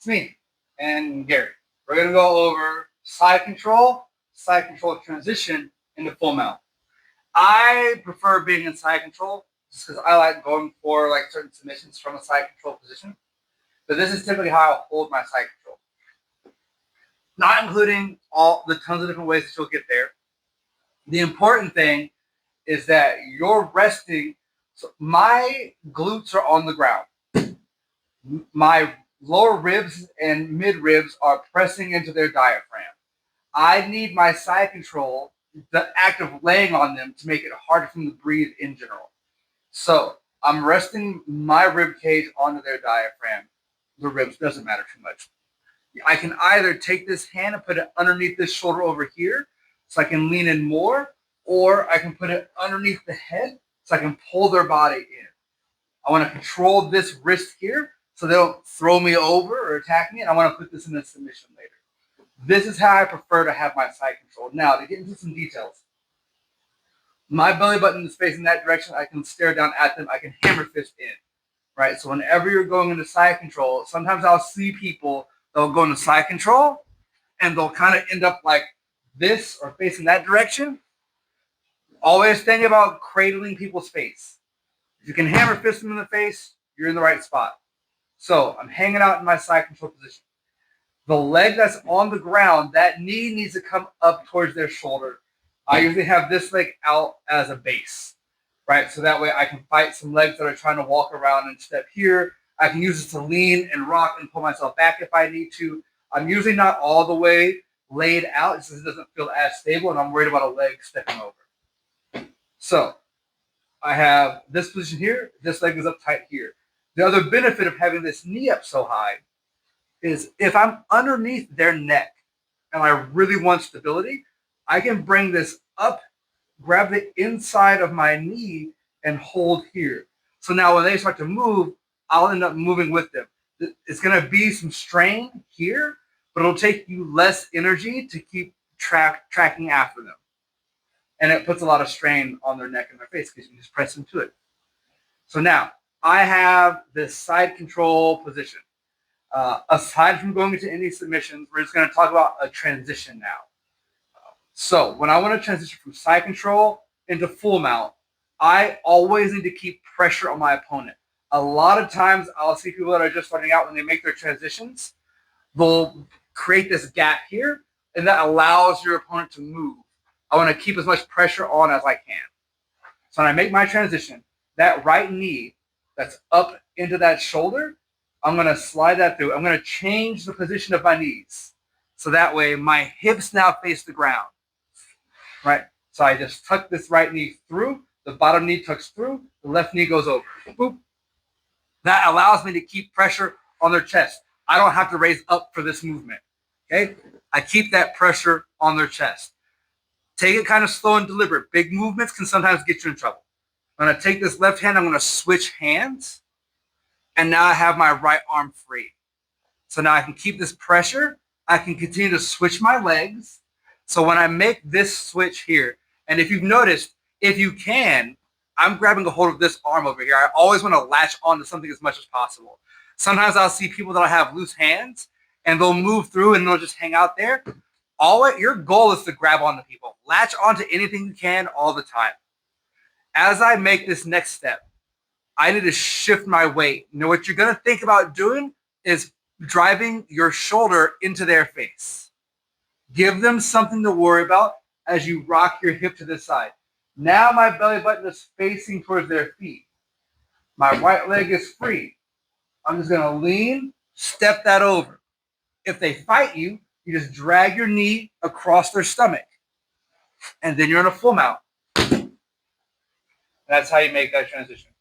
It's me and Gary. We're going to go over side control transition into full mount. I prefer being in side control just because I like going for like certain submissions from a side control position. But this is typically how I hold my side control. Not including all the tons of different ways that you'll get there. The important thing is that you're resting. So my glutes are on the ground. My lower ribs and mid ribs are pressing into their diaphragm. I need my side control, the act of laying on them, to make it harder for them to breathe in general. So I'm resting my rib cage onto their diaphragm. The ribs doesn't matter too much. I can either take this hand and put it underneath this shoulder over here so I can lean in more, or I can put it underneath the head so I can pull their body in. I want to control this wrist here so they don't throw me over or attack me, and I want to put this in a submission later. This is how I prefer to have my side control. Now, to get into some details, my belly button is facing that direction. I can stare down at them. I can hammer fist in, right? So whenever you're going into side control, sometimes I'll see people, they'll go into side control, and they'll kind of end up like this or facing that direction. Always think about cradling people's face. If you can hammer fist them in the face, you're in the right spot. So I'm hanging out in my side control position. The leg that's on the ground, that knee needs to come up towards their shoulder. I usually have this leg out as a base, right? So that way I can fight some legs that are trying to walk around and step here. I can use this to lean and rock and pull myself back if I need to. I'm usually not all the way laid out just because it doesn't feel as stable, and I'm worried about a leg stepping over. So I have this position here. This leg is up tight here. The other benefit of having this knee up so high is if I'm underneath their neck and I really want stability, I can bring this up, grab the inside of my knee, and hold here. So now when they start to move, I'll end up moving with them. It's going to be some strain here, but it'll take you less energy to keep tracking after them. And it puts a lot of strain on their neck and their face because you just press into it. So now I have this side control position. Aside from going into any submissions, we're just going to talk about a transition now. So when I want to transition from side control into full mount, I always need to keep pressure on my opponent. A lot of times I'll see people that are just starting out when they make their transitions, they'll create this gap here, and that allows your opponent to move. I want to keep as much pressure on as I can. So when I make my transition, that right knee that's up into that shoulder, I'm going to slide that through. I'm going to change the position of my knees. So that way my hips now face the ground, right? So I just tuck this right knee through. The bottom knee tucks through. The left knee goes over. Boop. That allows me to keep pressure on their chest. I don't have to raise up for this movement, okay? I keep that pressure on their chest. Take it kind of slow and deliberate. Big movements can sometimes get you in trouble. I'm going to take this left hand. I'm going to switch hands. And now I have my right arm free. So now I can keep this pressure. I can continue to switch my legs. So when I make this switch here, and if you've noticed, if you can, I'm grabbing a hold of this arm over here. I always want to latch onto something as much as possible. Sometimes I'll see people that have loose hands, and they'll move through and they'll just hang out there. Your goal is to grab onto people. Latch onto anything you can all the time. As I make this next step, I need to shift my weight. You know what you're going to think about doing is driving your shoulder into their face. Give them something to worry about as you rock your hip to the side. Now my belly button is facing towards their feet. My right leg is free. I'm just going to lean, step that over. If they fight you, you just drag your knee across their stomach. And then you're in a full mount. That's how you make that transition.